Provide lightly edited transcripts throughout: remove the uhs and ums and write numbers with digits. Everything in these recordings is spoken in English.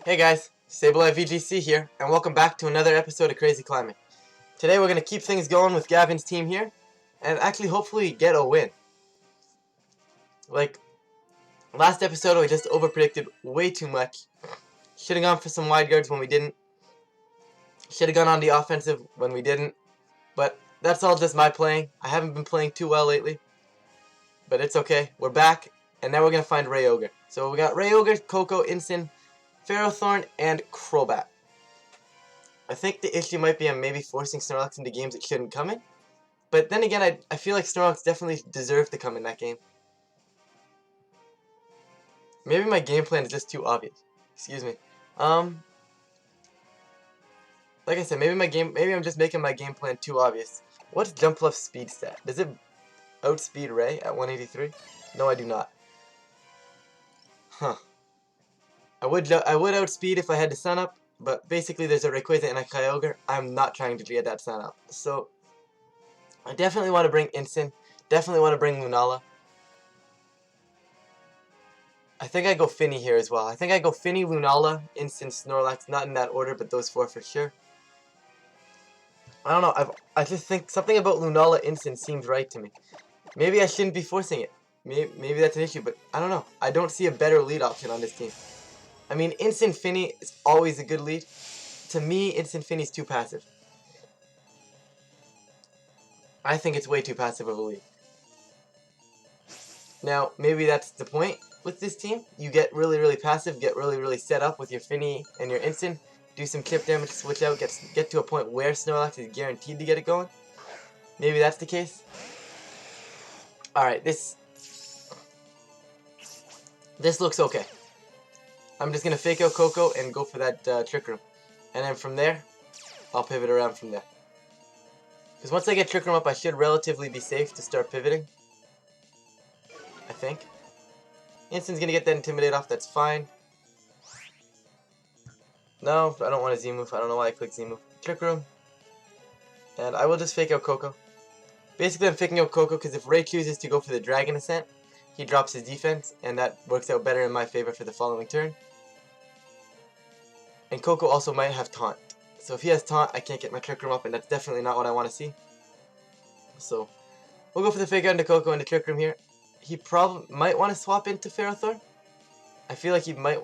Hey guys, Sableye VGC here, and welcome back to another episode of Crazy Climbing. Today we're going to keep things going with Gavin's team here, and actually hopefully get a win. Like, last episode we just overpredicted way too much. Should have gone for some wide guards when we didn't. Should have gone on the offensive when we didn't. But that's all just my playing. I haven't been playing too well lately. But it's okay, we're back, and now we're going to find Ray Ogre. So we got Ray Ogre, Coco, Incin, Ferrothorn, and Crobat. I think the issue might be I'm maybe forcing Snorlax into games it shouldn't come in. But then again, I feel like Snorlax definitely deserved to come in that game. Maybe my game plan is just too obvious. Excuse me. Like I said, maybe I'm just making my game plan too obvious. What's Jumpluff's speed stat? Does it outspeed Ray at 183? No, I do not. Huh. I would outspeed if I had to Sun Up, but basically there's a Rayquaza and a Kyogre. I'm not trying to get that Sun Up. So, I definitely want to bring Incin. Definitely want to bring Lunala. I think I go Finny here as well. I think I go Finny, Lunala, Incin, Snorlax. Not in that order, but those four for sure. I don't know. I just think something about Lunala Incin seems right to me. Maybe I shouldn't be forcing it. Maybe that's an issue, but I don't know. I don't see a better lead option on this team. I mean, Incin Finny is always a good lead. To me, Incin Finny is too passive. I think it's way too passive of a lead. Now, maybe that's the point with this team. You get really passive, get really set up with your Finny and your Incin, do some chip damage, switch out, get to a point where Snorlax is guaranteed to get it going. Maybe that's the case. Alright, this looks okay. I'm just going to fake out Coco and go for that Trick Room. And then from there, I'll pivot around from there. Because once I get Trick Room up, I should relatively be safe to start pivoting. I think. Incin's going to get that Intimidate off, that's fine. No, I don't want a Z-move. I don't know why I clicked Z-move. Trick Room. And I will just fake out Coco. Basically, I'm faking out Coco because if Ray chooses to go for the Dragon Ascent, he drops his defense, and that works out better in my favor for the following turn. And Coco also might have Taunt. So if he has Taunt, I can't get my Trick Room up, and that's definitely not what I want to see. So, we'll go for the fake out into Coco and the Trick Room here. He probably might want to swap into Ferrothorn. I feel like he might,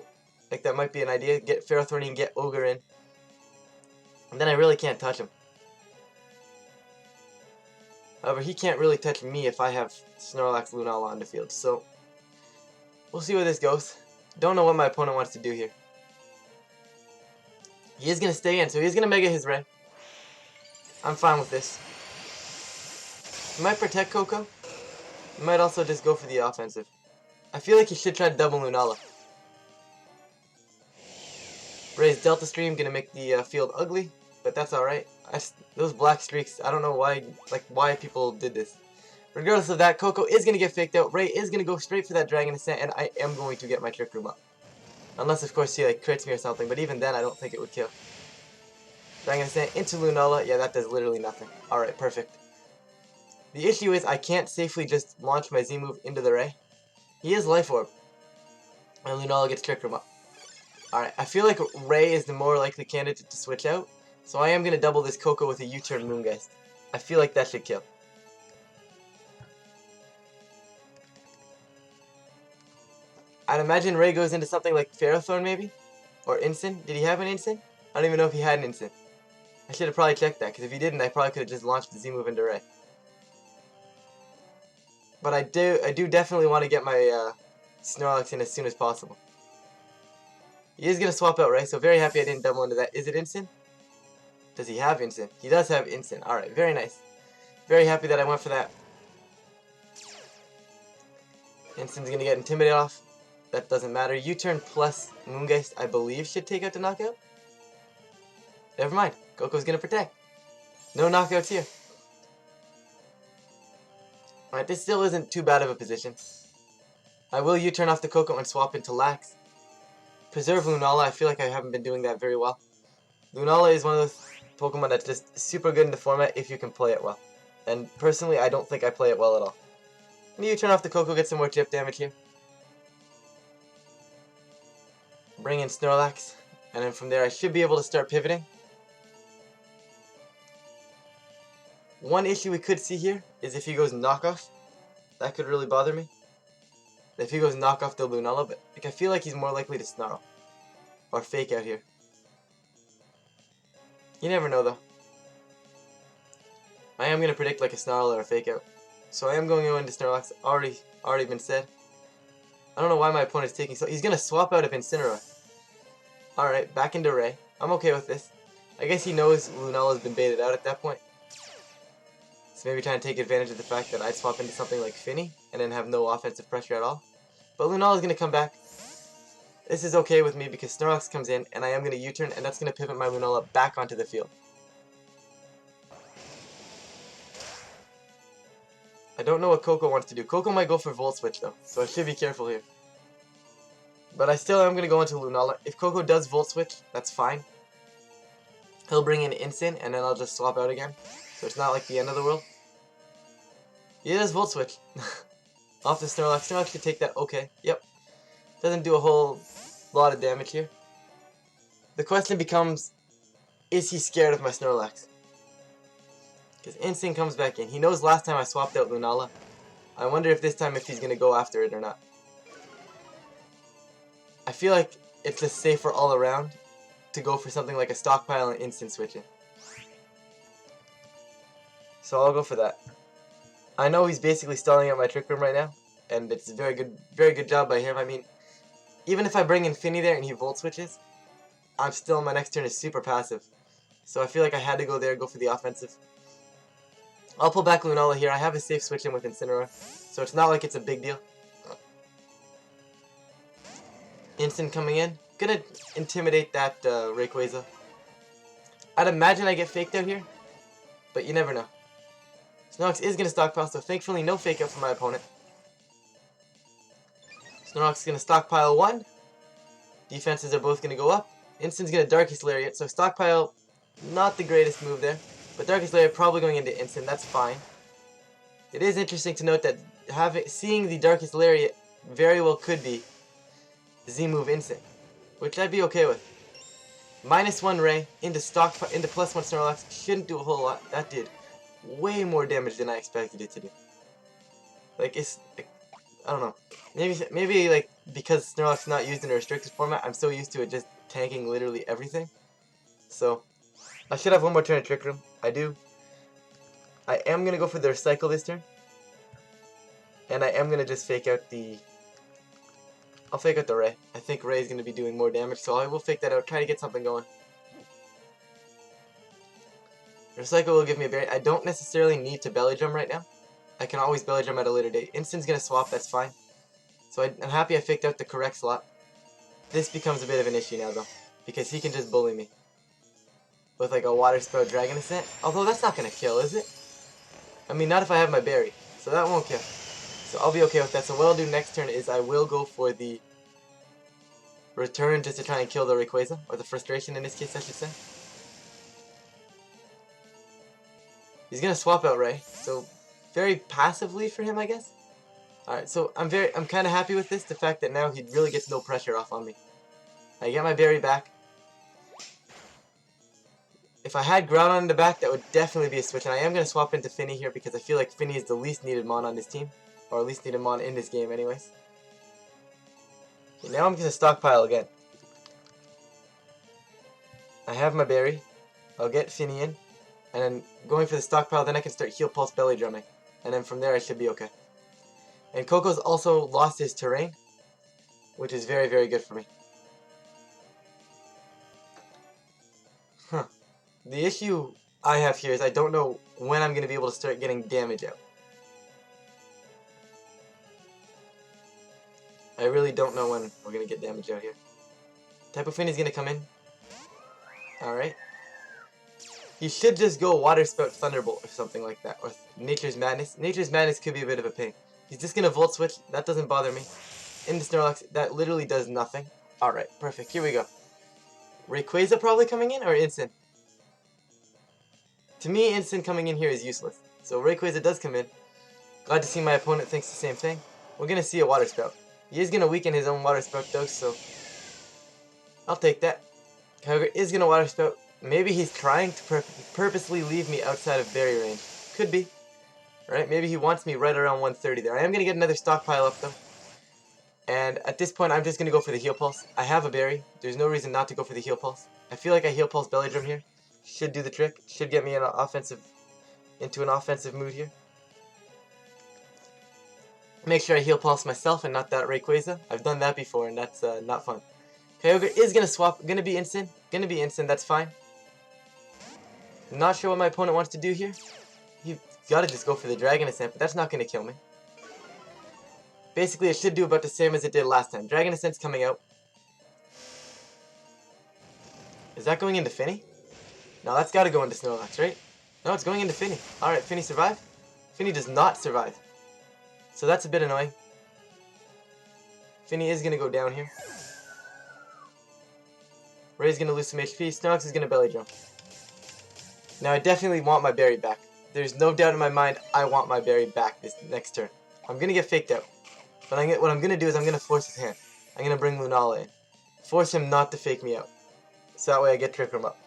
like that might be an idea. Get Ferrothorn and get Ogre in. And then I really can't touch him. However, he can't really touch me if I have Snorlax Lunala on the field. So, we'll see where this goes. Don't know what my opponent wants to do here. He is going to stay in, so he's going to Mega his Ray. I'm fine with this. He might protect Coco. He might also just go for the offensive. I feel like he should try to double Lunala. Ray's Delta Stream going to make the field ugly, but that's alright. Those black streaks, I don't know why people did this. Regardless of that, Coco is going to get faked out. Ray is going to go straight for that Dragon Ascent, and I am going to get my Trick Room up. Unless, of course, he crits me or something, but even then, I don't think it would kill. Dragon Ascent into Lunala. Yeah, that does literally nothing. Alright, perfect. The issue is I can't safely just launch my Z-move into the Ray. He is Life Orb. And Lunala gets Trick Room up. Alright, I feel like Ray is the more likely candidate to switch out. So I am going to double this Coco with a U-turn Moongeist. I feel like that should kill. I'd imagine Ray goes into something like Ferrothorn maybe? Or Incin? Did he have an Incin? I don't even know if he had an Incin. I should have probably checked that, because if he didn't, I probably could have just launched the Z-move into Ray. But I do definitely want to get my Snorlax in as soon as possible. He is going to swap out Ray, so very happy I didn't double into that. Is it Incin? Does he have Incin? He does have Incin. Alright, very nice. Very happy that I went for that. Incin's going to get Intimidate off. That doesn't matter. U-turn plus Moongeist, I believe, should take out the knockout. Never mind. Coco's going to protect. No knockouts here. Alright, this still isn't too bad of a position. I will U-turn off the Coco and swap into Lax. Preserve Lunala. I feel like I haven't been doing that very well. Lunala is one of those Pokemon that's just super good in the format if you can play it well. And personally, I don't think I play it well at all. And you turn off the Coco, get some more chip damage here. Bring in Snorlax. And then from there I should be able to start pivoting. One issue we could see here is if he goes knockoff. That could really bother me. If he goes knockoff the Lunala, but like, I feel like he's more likely to snarl. Or fake out here. You never know though. I am going to predict like a snarl or a fake out. So I am going to go into Snorlax. Already been said. I don't know why my opponent's taking so. He's going to swap out of Incineroar. Alright, back into Ray. I'm okay with this. I guess he knows Lunala has been baited out at that point. So maybe trying to take advantage of the fact that I'd swap into something like Finny and then have no offensive pressure at all. But Lunala is going to come back. This is okay with me because Snorlax comes in and I am going to U-turn and that's going to pivot my Lunala back onto the field. I don't know what Coco wants to do. Coco might go for Volt Switch though, so I should be careful here. But I still am going to go into Lunala. If Coco does Volt Switch, that's fine. He'll bring in Incin and then I'll just swap out again. So it's not like the end of the world. He does Volt Switch. Off the Snorlax. Snorlax should take that. Okay. Yep. Doesn't do a whole lot of damage here. The question becomes, is he scared of my Snorlax? Because Incin comes back in. He knows last time I swapped out Lunala. I wonder if this time if he's going to go after it or not. I feel like it's just safer all around to go for something like a stockpile and instant switching. So I'll go for that. I know he's basically stalling out my Trick Room right now, and it's a very good job by him. I mean, even if I bring in Finny there and he Volt Switches, I'm still, my next turn is super passive. So I feel like I had to go there, go for the offensive. I'll pull back Lunala here. I have a safe switch in with Incineroar, so it's not like it's a big deal. Instant coming in. Gonna intimidate that Rayquaza. I'd imagine I get faked out here, but you never know. Snorlax is gonna stockpile, so thankfully no fake out for my opponent. Snorlax is gonna stockpile 1. Defenses are both gonna go up. Instant's gonna Darkest Lariat, so stockpile, not the greatest move there. But Darkest Lariat probably going into Instant, that's fine. It is interesting to note that seeing the Darkest Lariat very well could be Z-move Instant, which I'd be okay with. -1 Ray into +1 Snorlax shouldn't do a whole lot. That did way more damage than I expected it to do. Like, it's, like, I don't know. Maybe like because Snorlax is not used in a restricted format, I'm so used to it just tanking literally everything. So I should have one more turn of Trick Room. I do. I am gonna go for the Recycle this turn, and I am gonna just fake out the. I'll fake out the Ray. I think Ray is gonna be doing more damage, so I will fake that out. Try to get something going. Recycle will give me a berry. I don't necessarily need to Belly Drum right now. I can always Belly Drum at a later date. Instant's gonna swap. That's fine. So I'm happy I faked out the correct slot. This becomes a bit of an issue now though, because he can just bully me with like a Water Spout Dragon Ascent. Although that's not gonna kill, is it? I mean, not if I have my berry, so that won't kill. So I'll be okay with that. So what I'll do next turn is I will go for the return just to try and kill the Rayquaza, or the frustration in this case I should say. He's gonna swap out Ray, so very passively for him I guess. Alright, so I'm kind of happy with this, the fact that now he really gets no pressure off on me. I get my berry back. If I had Groudon in the back, that would definitely be a switch, and I am going to swap into Finny here because I feel like Finny is the least needed Mon on this team, or at least needed Mon in this game anyways. Okay, now I'm going to stockpile again. I have my berry. I'll get Finny in, and then going for the stockpile, then I can start Heal Pulse Belly Drumming, and then from there I should be okay. And Coco's also lost his terrain, which is very, very good for me. Huh. The issue I have here is I don't know when I'm going to be able to start getting damage out. I really don't know when we're going to get damage out here. Tapu Fini is going to come in. Alright. He should just go Water Spout Thunderbolt or something like that. Or Nature's Madness. Nature's Madness could be a bit of a pain. He's just going to Volt Switch. That doesn't bother me. Into Snorlax. That literally does nothing. Alright, perfect. Here we go. Rayquaza probably coming in or Instant? To me, Instant coming in here is useless. So Rayquaza does come in. Glad to see my opponent thinks the same thing. We're going to see a Water Spout. He is going to weaken his own Water Spout though, so I'll take that. Kyogre is going to Water Spout. Maybe he's trying to purposely leave me outside of berry range. Could be. Right? Maybe he wants me right around 130 there. I am going to get another stockpile up though. And at this point, I'm just going to go for the Heal Pulse. I have a berry. There's no reason not to go for the Heal Pulse. I feel like a Heal Pulse Belly Drum here should do the trick. Should get me into an offensive mood here. Make sure I Heal Pulse myself and not that Rayquaza. I've done that before and that's not fun. Kyogre is going to swap. Going to be instant. Going to be instant. That's fine. Not sure what my opponent wants to do here. He got to just go for the Dragon Ascent, but that's not going to kill me. Basically, it should do about the same as it did last time. Dragon Ascent's coming out. Is that going into Finny? No, that's got to go into Snorlax, right? No, it's going into Finny. Alright, Finny survive? Finny does not survive. So that's a bit annoying. Finny is going to go down here. Ray's going to lose some HP. Snorlax is going to Belly Drum. Now, I definitely want my berry back. There's no doubt in my mind I want my berry back this next turn. I'm going to get faked out. But what I'm going to do is I'm going to force his hand. I'm going to bring Lunala in. Force him not to fake me out. So that way I get Trick Room up.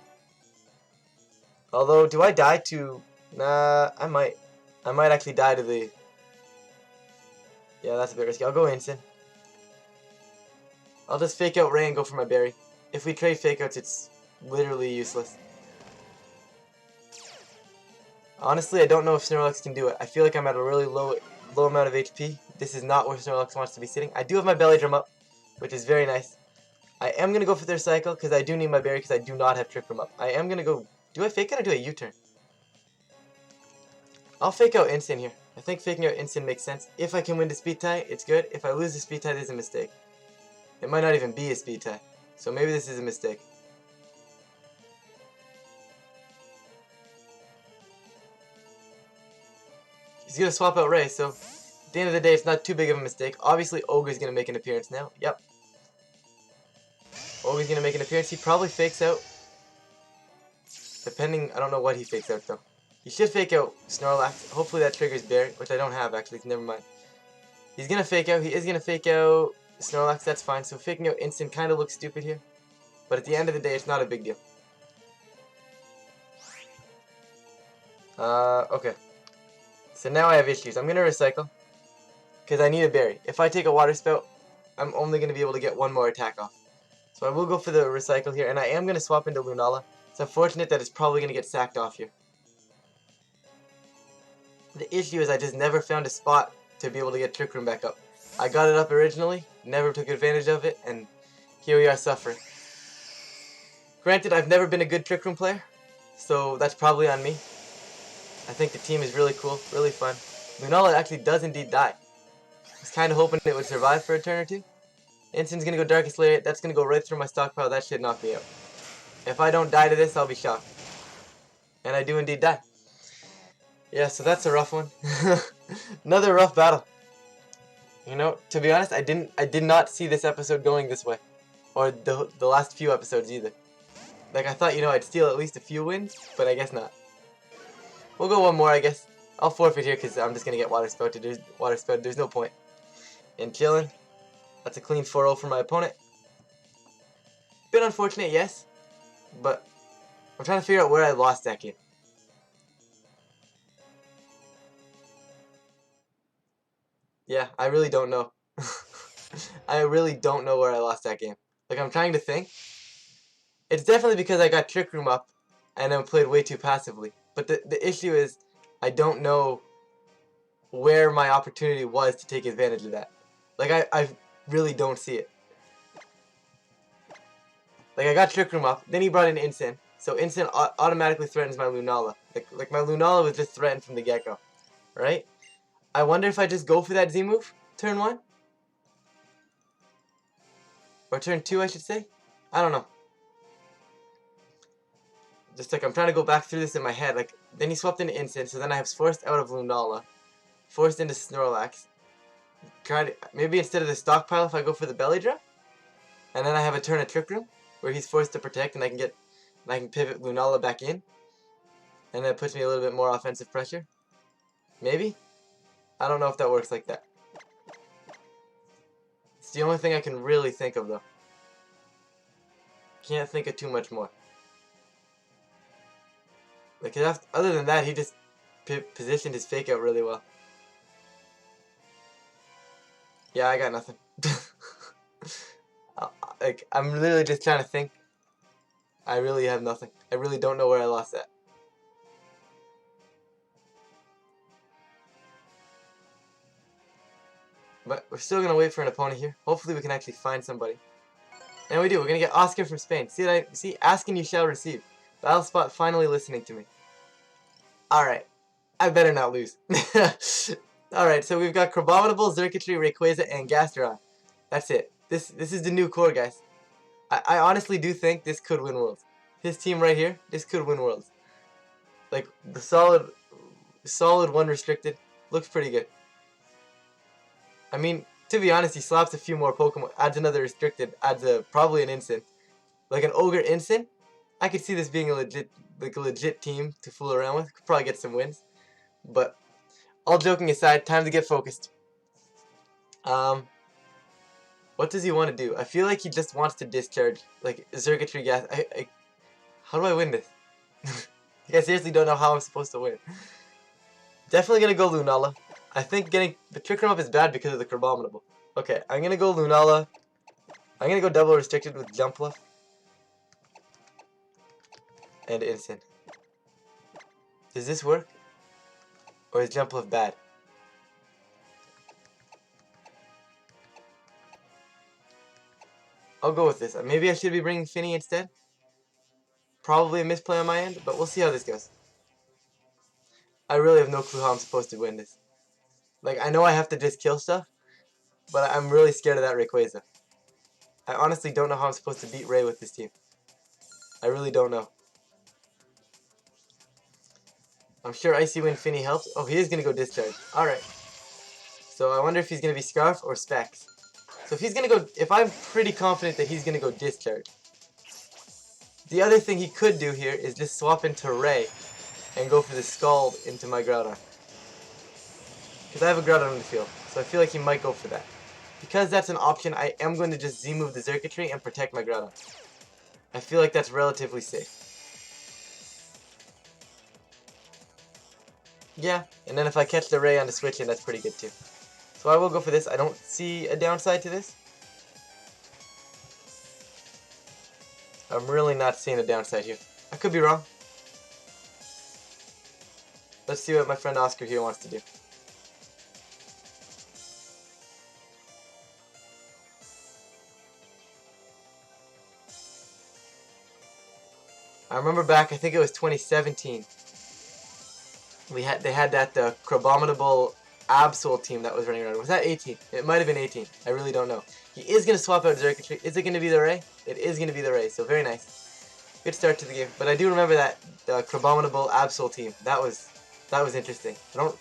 Although, do I die to... Nah, I might. I might actually die to the... Yeah, that's a bit risky. I'll go Instant. I'll just fake out Ray and go for my berry. If we trade fake outs, it's literally useless. Honestly, I don't know if Snorlax can do it. I feel like I'm at a really low amount of HP. This is not where Snorlax wants to be sitting. I do have my Belly Drum up, which is very nice. I am going to go for their Cycle because I do need my berry because I do not have Trick Room up. I am going to go... Do I fake it or do a U-turn? I'll fake out Instant here. I think faking out Instant makes sense. If I can win the speed tie, it's good. If I lose the speed tie, there's a mistake. It might not even be a speed tie. So maybe this is a mistake. He's going to swap out Ray, so at the end of the day, it's not too big of a mistake. Obviously, Ogre's going to make an appearance now. Yep. Ogre's going to make an appearance. He probably fakes out. Depending, I don't know what he fakes out, though. He should fake out Snorlax. Hopefully that triggers Berry, which I don't have, actually. Never mind. He's going to fake out. He is going to fake out Snorlax. That's fine. So faking out Instant kind of looks stupid here. But at the end of the day, it's not a big deal. Okay. So now I have issues. I'm going to recycle. Because I need a berry. If I take a Water Spout, I'm only going to be able to get one more attack off. So I will go for the recycle here. And I am going to swap into Lunala. It's unfortunate that it's probably going to get sacked off here. The issue is I just never found a spot to be able to get Trick Room back up. I got it up originally, never took advantage of it, and here we are suffering. Granted, I've never been a good Trick Room player, so that's probably on me. I think the team is really cool, really fun. Lunala actually does indeed die. I was kind of hoping it would survive for a turn or two. Instant's going to go Darkest Lariat. That's going to go right through my stockpile. That should knock me out. If I don't die to this, I'll be shocked. And I do indeed die. Yeah, so that's a rough one. Another rough battle. You know, to be honest, I did not see this episode going this way. Or the last few episodes either. Like, I thought, you know, I'd steal at least a few wins, but I guess not. We'll go one more, I guess. I'll forfeit here because I'm just going to get Water Spouted. There's no point in chilling. That's a clean 4-0 for my opponent. Bit unfortunate, yes. But I'm trying to figure out where I lost that game. Yeah, I really don't know. I really don't know where I lost that game. Like, I'm trying to think. It's definitely because I got Trick Room up and then played way too passively. But the issue is I don't know where my opportunity was to take advantage of that. Like, I really don't see it. Like, I got Trick Room up, then he brought in Instant. So Instant automatically threatens my Lunala. Like my Lunala was just threatened from the get-go. Right? I wonder if I just go for that Z move, turn 1? Or turn 2, I should say? I don't know. Just like, I'm trying to go back through this in my head. Like, then he swapped into Instant, so then I have forced out of Lunala. Forced into Snorlax. Maybe instead of the stockpile, if I go for the Belly Drum? And then I have a turn of Trick Room, where he's forced to protect, and I can pivot Lunala back in. And that puts me a little bit more offensive pressure. Maybe? I don't know if that works like that. It's the only thing I can really think of, though. Can't think of too much more. Like, other than that, he just positioned his fake out really well. Yeah, I got nothing. Like, I'm literally just trying to think. I really have nothing. I really don't know where I lost that. But we're still gonna wait for an opponent here. Hopefully we can actually find somebody. And we do. We're gonna get Oscar from Spain. See, asking you shall receive. Battlespot finally listening to me. Alright. I better not lose. Alright, so we've got Crabominable, Xurkitree, Rayquaza, and Gastrodon. That's it. This is the new core, guys. I honestly do think this could win Worlds. His team right here, this could win Worlds. Like, the solid one restricted. Looks pretty good. I mean, to be honest, he slaps a few more Pokemon, adds another restricted, adds probably an instant. Like an Ogre instant, I could see this being a legit team to fool around with. Could probably get some wins. But, all joking aside, time to get focused. What does he want to do? I feel like he just wants to discharge, like, Xurkitree gas. How do I win this? I seriously don't know how I'm supposed to win. Definitely gonna go Lunala. I think getting the Trick Room up is bad because of the Crabominable. Okay, I'm gonna go Lunala. I'm gonna go double restricted with Jumpluff. And Instant. Does this work? Or is Jumpluff bad? I'll go with this. Maybe I should be bringing Finny instead. Probably a misplay on my end, but we'll see how this goes. I really have no clue how I'm supposed to win this. Like, I know I have to just kill stuff, but I'm really scared of that Rayquaza. I honestly don't know how I'm supposed to beat Ray with this team. I really don't know. I'm sure Icy Wind Finny helps. Oh, he is going to go Discharge. Alright. So I wonder if he's going to be Scarf or Specs. So if he's going to go... If I'm pretty confident that he's going to go Discharge. The other thing he could do here is just swap into Ray and go for the Scald into my Groudon. Because I have a Groudon on the field. So I feel like he might go for that. Because that's an option, I am going to just Z-move the Xurkitree and protect my Groudon. I feel like that's relatively safe. Yeah, and then if I catch the Ray on the switch in, that's pretty good too. So I will go for this. I don't see a downside to this. I'm really not seeing a downside here. I could be wrong. Let's see what my friend Oscar here wants to do. I remember back, I think it was 2017. They had that Crabominable Absol team that was running around. Was that 18? It might have been 18. I really don't know. He is going to swap out Xurkitree. Is it going to be the Ray? It is going to be the Ray, so very nice. Good start to the game. But I do remember that Crabominable Absol team. That was interesting. I don't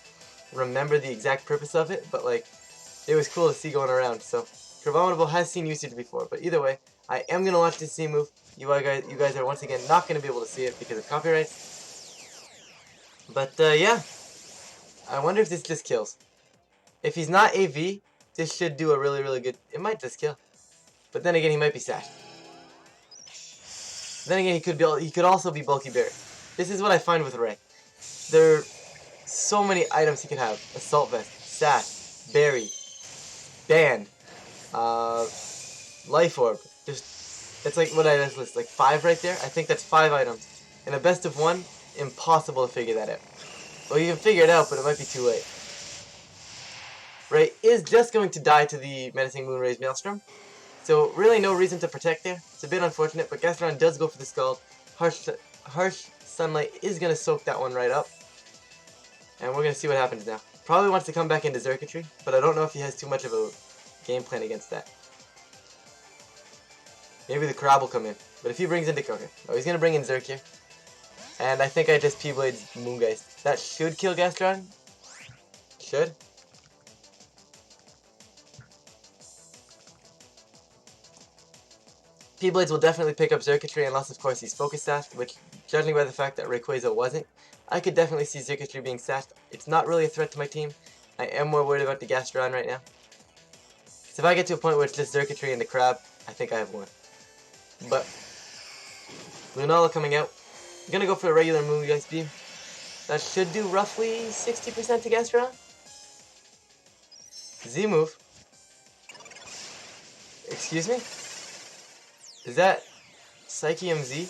remember the exact purpose of it, but like it was cool to see going around. So Crabominable has seen usage before, but either way, I am going to launch this C move. You guys are once again not going to be able to see it because of copyrights. But yeah, I wonder if this just kills. If he's not AV, this should do a really good... It might just kill. But then again, he might be sashed. Then again, he could also be Bulky Berry. This is what I find with Ray. There are so many items he could have. Assault Vest, Sash, Berry, Band, Life Orb. That's like what I just list, like 5 right there. I think that's 5 items. In a best of 1, impossible to figure that out. Well, you can figure it out, but it might be too late. Ray is just going to die to the Menacing Moonrays Maelstrom. So really no reason to protect there. It's a bit unfortunate, but Gastrodon does go for the Scald. Harsh Sunlight is going to soak that one right up. And we're going to see what happens now. Probably wants to come back into Xurkitree, but I don't know if he has too much of a game plan against that. Maybe the Crab will come in. But if he brings in okay. Oh, he's going to bring in Xurk here. And I think I just P-Blade's Moongeist. That should kill Gastrodon. Should. P-Blades will definitely pick up Xurkitree unless of course he's Focus Sashed, which, judging by the fact that Rayquaza wasn't, I could definitely see Xurkitree being Sashed. It's not really a threat to my team. I am more worried about the Gastrodon right now. Because if I get to a point where it's just Xurkitree and the Crab, I think I have won. But Lunala coming out. I'm gonna go for a regular Moongeist Beam. That should do roughly 60% to Gastrodon. Z move. Excuse me? Is that Psychium Z?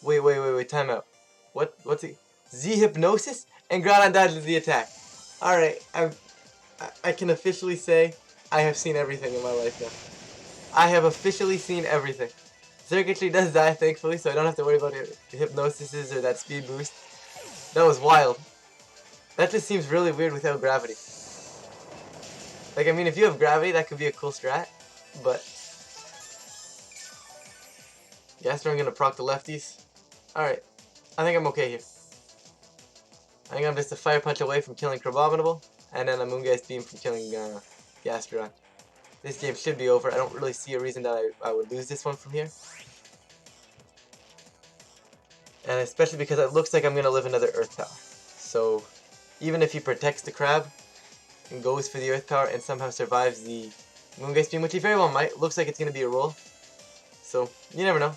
Wait, time out. What's it? Z Hypnosis? And Groudon dodges the attack. Alright, I can officially say I have seen everything in my life now. I have officially seen everything. Xurkitree does die, thankfully, so I don't have to worry about hypnosis or that speed boost. That was wild. That just seems really weird without gravity. Like, I mean, if you have gravity, that could be a cool strat, but... Gastrodon gonna proc the lefties. Alright, I think I'm okay here. I think I'm just a Fire Punch away from killing Crabominable, and then a Moongeist Beam from killing Gastrodon. This game should be over. I don't really see a reason that I would lose this one from here. And especially because it looks like I'm going to live another Earth Power. So, even if he protects the crab and goes for the Earth Power and somehow survives the Moongeist Beam, which he very well might, looks like it's going to be a roll. So, you never know.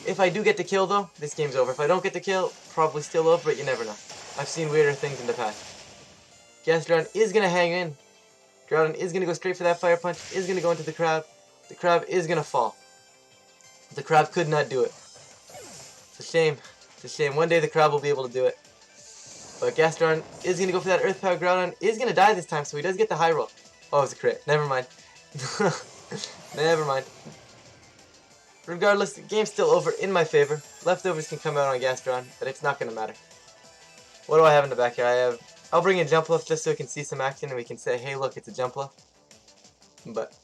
If I do get the kill though, this game's over. If I don't get the kill, probably still over, but you never know. I've seen weirder things in the past. Gastrodon is going to hang in. Groudon is going to go straight for that Fire Punch, is going to go into the crab. The crab is going to fall. The crab could not do it. It's a shame. It's a shame. One day the crab will be able to do it. But Gastrodon is going to go for that Earth Power. Groudon is going to die this time, so he does get the high roll. Oh, it was a crit. Never mind. Never mind. Regardless, the game's still over in my favor. Leftovers can come out on Gastrodon, but it's not going to matter. What do I have in the back here? I'll bring in Jumpluff just so we can see some action and we can say, hey look, it's a Jumpluff. But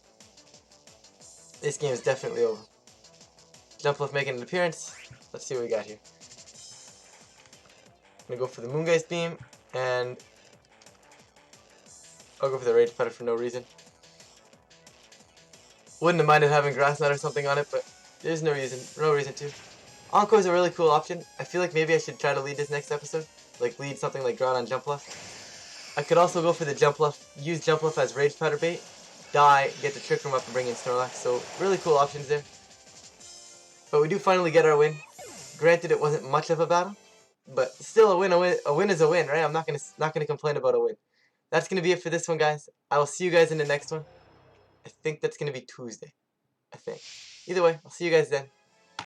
this game is definitely over. Jumpluff making an appearance. Let's see what we got here. I'm going to go for the Moongeist Beam, and I'll go for the Rage Powder for no reason. Wouldn't have minded having Grass Knot or something on it, but there's no reason to. Encore is a really cool option. I feel like maybe I should try to lead this next episode. Like, lead something like Groudon Jumpluff. I could also go for the Jumpluff, use Jumpluff as Rage Powder bait, die, get the Trick Room up and bring in Snorlax. So, really cool options there. But we do finally get our win. Granted, it wasn't much of a battle, but still a win is a win, right? I'm not gonna complain about a win. That's gonna be it for this one, guys. I will see you guys in the next one. I think that's gonna be Tuesday. I think. Either way, I'll see you guys then.